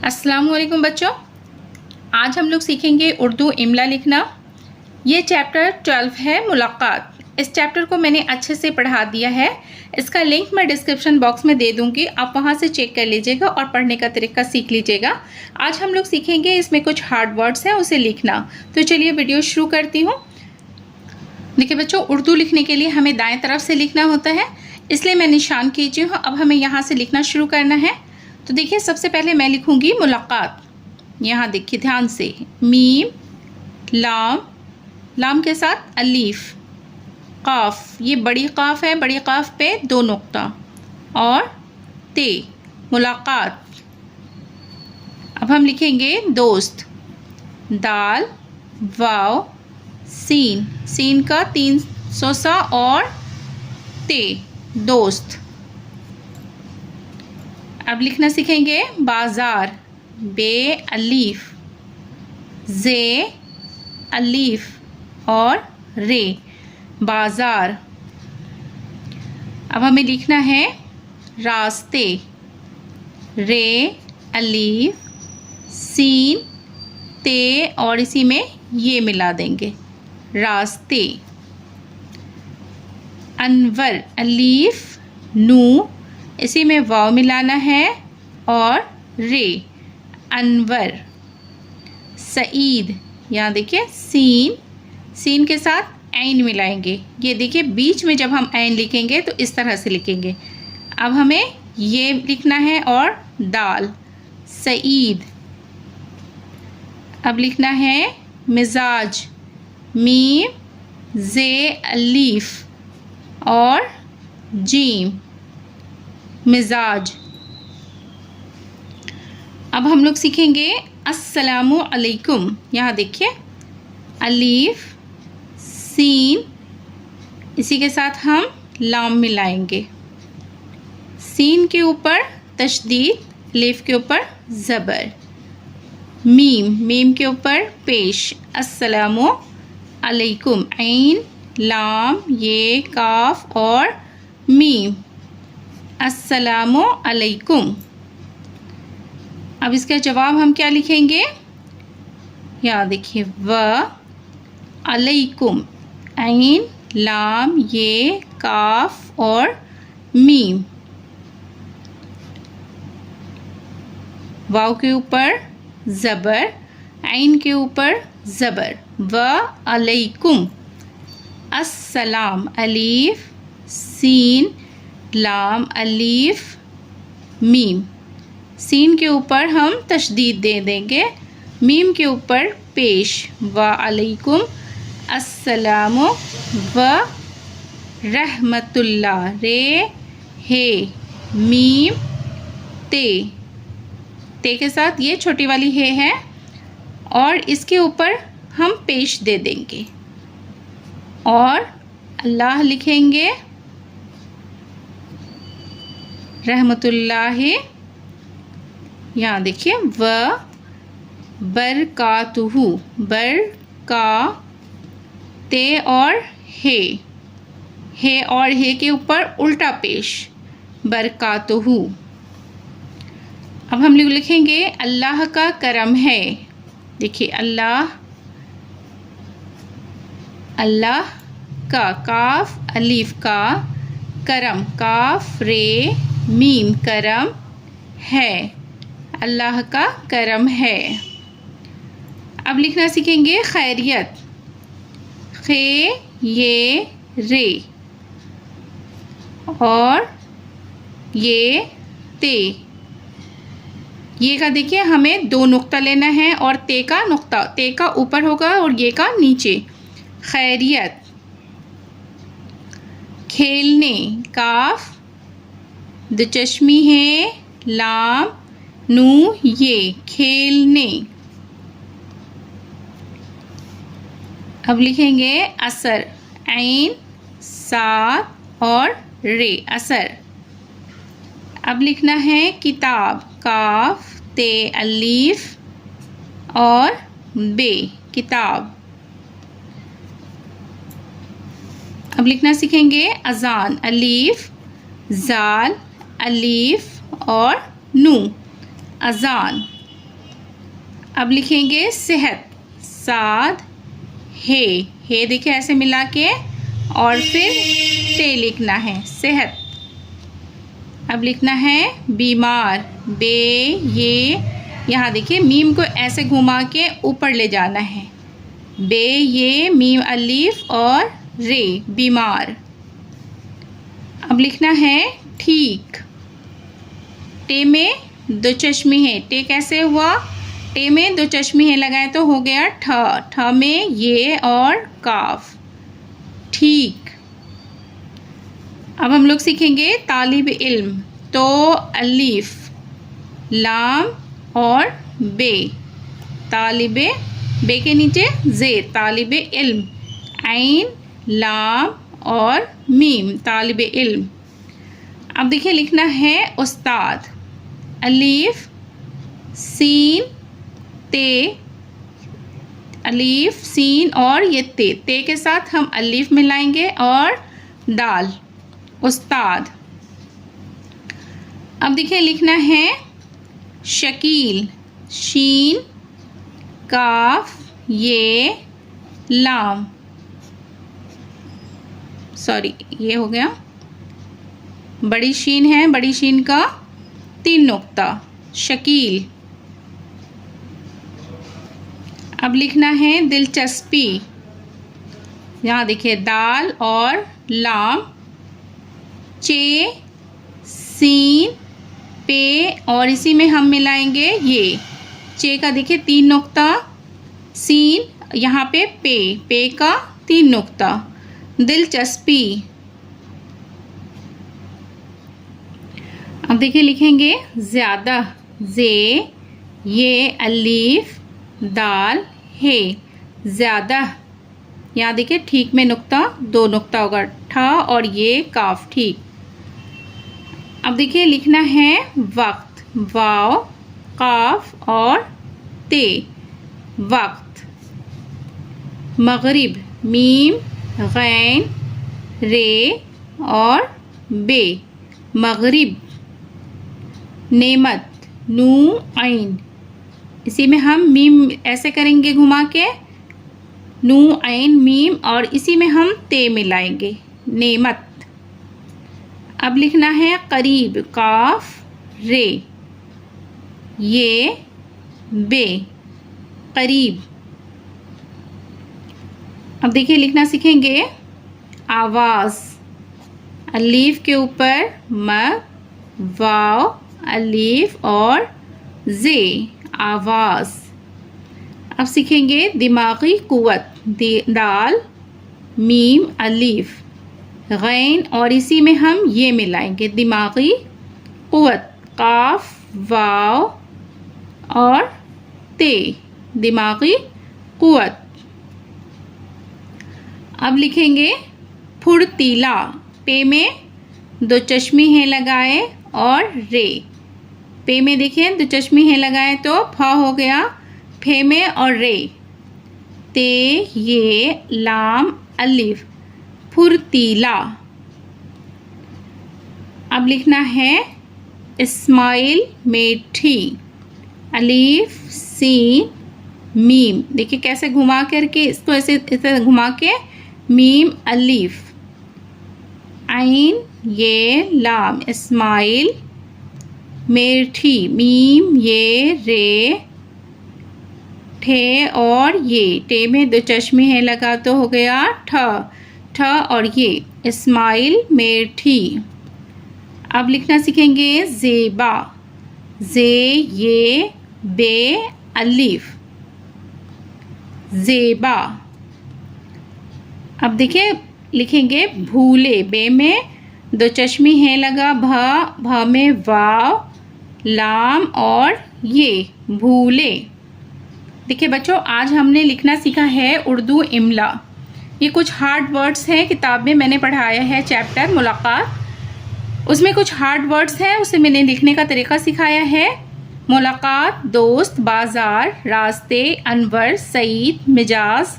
अस्सलामुअलैकुम बच्चों, आज हम लोग सीखेंगे उर्दू इमला लिखना। ये चैप्टर 12 है मुलाकात। इस चैप्टर को मैंने अच्छे से पढ़ा दिया है। इसका लिंक मैं डिस्क्रिप्शन बॉक्स में दे दूंगी, आप वहां से चेक कर लीजिएगा और पढ़ने का तरीका सीख लीजिएगा। आज हम लोग सीखेंगे इसमें कुछ हार्ड वर्ड्स हैं उसे लिखना। तो चलिए वीडियो शुरू करती हूँ। देखिए बच्चों, उर्दू लिखने के लिए हमें दाएं तरफ से लिखना होता है, इसलिए मैं निशान कीजिए हूँ। अब हमें यहाँ से लिखना शुरू करना है। तो देखिए, सबसे पहले मैं लिखूंगी मुलाकात। यहाँ देखिए ध्यान से, मीम, लाम, लाम के साथ अलीफ, काफ, ये बड़ी काफ है, बड़ी काफ पे 2 नुक्ता और ते, मुलाकात। अब हम लिखेंगे दोस्त, दाल, वाव, सीन, सीन का 3 सोसा और ते, दोस्त। अब लिखना सीखेंगे बाजार, बे अलीफ, जे अलीफ और रे, बाजार। अब हमें लिखना है रास्ते, रे अलीफ, सीन, ते और इसी में ये मिला देंगे, रास्ते। अनवर, अलीफ, नू, इसी में वाव मिलाना है और रे, अनवर। सईद, यहाँ देखिए सीन, सीन के साथ ऐन मिलाएंगे। ये देखिए बीच में जब हम ऐन लिखेंगे तो इस तरह से लिखेंगे। अब हमें ये लिखना है और दाल, सईद। अब लिखना है मिजाज, मीम, जे अलीफ और जीम, मिजाज। अब हम लोग सीखेंगे अस्सलामु अलैकुम। यहाँ देखिए अलीफ, सीन, इसी के साथ हम लाम मिलाएंगे। सीन के ऊपर तशदीद, अलीफ के ऊपर ज़बर, मीम, मीम के ऊपर पेश, अस्सलामु अलैकुम, ऐन, लाम, ये, काफ और मीम, अस्सलामु अलैकुम। अब इसका जवाब हम क्या लिखेंगे? यहाँ देखिए व अलैकुम, ऐन, लाम, ये, काफ और मीम, वाव के ऊपर ज़बर, ऐन के ऊपर ज़बर, व अलैकुम, अस्सलाम, अलीफ, सीन, लाम, अलीफ, मीम। सीन के ऊपर हम तशदीद दे देंगे, मीम के ऊपर पेश, व अलैकुम, अस्सलामु व रहमतुल्लाह, रे, हे, मीम, ते, ते के साथ ये छोटी वाली हे है और इसके ऊपर हम पेश दे देंगे और अल्लाह लिखेंगे, रहमतुल्लाह। यहाँ देखिए व बरकातुहु, बर का ते और हे और हे के ऊपर उल्टा पेश, बरकातुहु। अब हम लोग लिखेंगे अल्लाह का करम है। देखिए अल्लाह, अल्लाह का, काफ अलीफ का, करम, काफ रे मीम, करम है, अल्लाह का करम है। अब लिखना सीखेंगे खैरियत, खे, ये, रे और ये, ते। ये का देखिए हमें 2 नुक्ता लेना है और ते का नुक्ता, ते का ऊपर होगा और ये का नीचे, खैरियत। खेलने, काफ, दिलचस्पी है, लाम, नू, ये, खेलने। अब लिखेंगे असर, ऐन, सात और रे, असर। अब लिखना है किताब, काफ, ते अलीफ और बे, किताब। अब लिखना सीखेंगे अजान, अलीफ, जाल, अलीफ और नू, अजान। अब लिखेंगे सेहत, साद हे देखिए ऐसे मिला के और फिर ते लिखना है, सेहत। अब लिखना है बीमार, बे ये, यहाँ देखिए मीम को ऐसे घुमा के ऊपर ले जाना है, बे ये मीम अलीफ और रे, बीमार। अब लिखना है ठीक, टे में दो चश्मे हैं, टे कैसे हुआ, टे में दो चश्मे हैं लगाए तो हो गया ठ, ठ में ये और काफ, ठीक। अब हम लोग सीखेंगे तालिब इल्म, तो अलीफ, लाम और बे, तालिबे, बे के नीचे जे, तालिबे इल्म, ऐन, लाम और मीम, तालिबे इल्म। अब देखिए लिखना है उस्ताद, अलीफ, सीन, ते, अलीफ, सीन और ये ते के साथ हम अलीफ मिलाएंगे और दाल, उस्ताद। अब देखिए लिखना है शकील, शीन, काफ, ये, लाम, सॉरी ये हो गया, बड़ी शीन है, बड़ी शीन का 3 नुक्ता, शकील। अब लिखना है दिलचस्पी, यहाँ देखिए दाल और लाम, चे, सीन, पे और इसी में हम मिलाएंगे ये, चे का देखिए 3 नुक्ता, सीन यहाँ पे पे का 3 नुक्ता, दिलचस्पी। अब देखिए लिखेंगे ज़्यादा, जे, ये अलीफ, दाल, हे, ज़्यादा, यहाँ देखिए ठीक में नुक्ता, 2 नुक्ता होगा, ठा और ये काफ, ठीक। अब देखिए लिखना है वक्त, वाव, काफ और ते, वक्त। मगरिब, मीम, गैन, रे और बे, मगरिब। नेमत, नू, ऐन, इसी में हम मीम ऐसे करेंगे घुमा के, नू, ऐन, मीम और इसी में हम ते मिलाएंगे, नेमत। अब लिखना है करीब, काफ, रे, ये, बे, करीब। अब देखिए लिखना सीखेंगे आवाज़, अलीफ के ऊपर म, वाव, अलीफ और जे, आवाज़। अब सीखेंगे दिमागी कुव्वत, दाल, मीम, अलीफ, गैन और इसी में हम ये मिलाएंगे, दिमागी कुव्वत, काफ, वाव और ते, दिमागी कुव्वत। अब लिखेंगे फुर्तीला, पे में 2 चश्मे हैं लगाए और रे, पे में देखिए 2 चश्मे हैं लगाए तो फ हो गया, फे में और रे, ते, ये, लाम, अलिफ, फुर्तीला। अब लिखना है इस्माइल, मेठी, अलीफ, सीन, मीम, देखिए कैसे घुमा करके इसको ऐसे घुमा के, मीम, अलीफ, ऐन, ये, लाम, इस्माइल, मेठी, मीम, ये, रे, ठे और ये, टे में 2 चश्मे हैं लगा तो हो गया ठ, ठ और ये, इस्माइल, मेठी। अब लिखना सीखेंगे ज़ेबा, जे, ये, बे, अलीफ, ज़ेबा। अब देखिए लिखेंगे भूले, बे में 2 चश्मे हैं लगा, भ में वाव, लाम और ये, भूले। देखिए बच्चों आज हमने लिखना सीखा है उर्दू इमला। ये कुछ हार्ड वर्ड्स हैं, किताब में मैंने पढ़ाया है चैप्टर मुलाकात, उसमें कुछ हार्ड वर्ड्स हैं, उसे मैंने लिखने का तरीका सिखाया है। मुलाकात, दोस्त, बाज़ार, रास्ते, अनवर, सईद, मिजाज।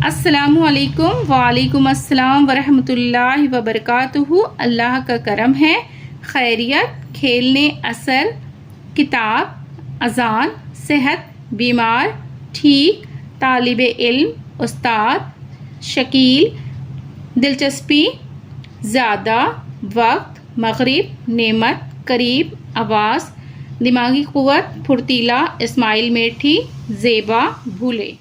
अस्सलामु अलैकुम, वालेकुम अस्सलाम वरहमतुल्लाहि वबरकातुहू। अल्लाह का करम है, खैरियत, खेलने, असर, किताब, अजान, सेहत, बीमार, ठीक, तालिब इल्म, उस्ताद, शकील, दिलचस्पी, ज़्यादा, वक्त, मगरिब, नेमत, करीब, आवाज़, दिमागी क़ुव्वत, फुर्तीला, इस्माइल मेठी, ज़ेबा, भूले।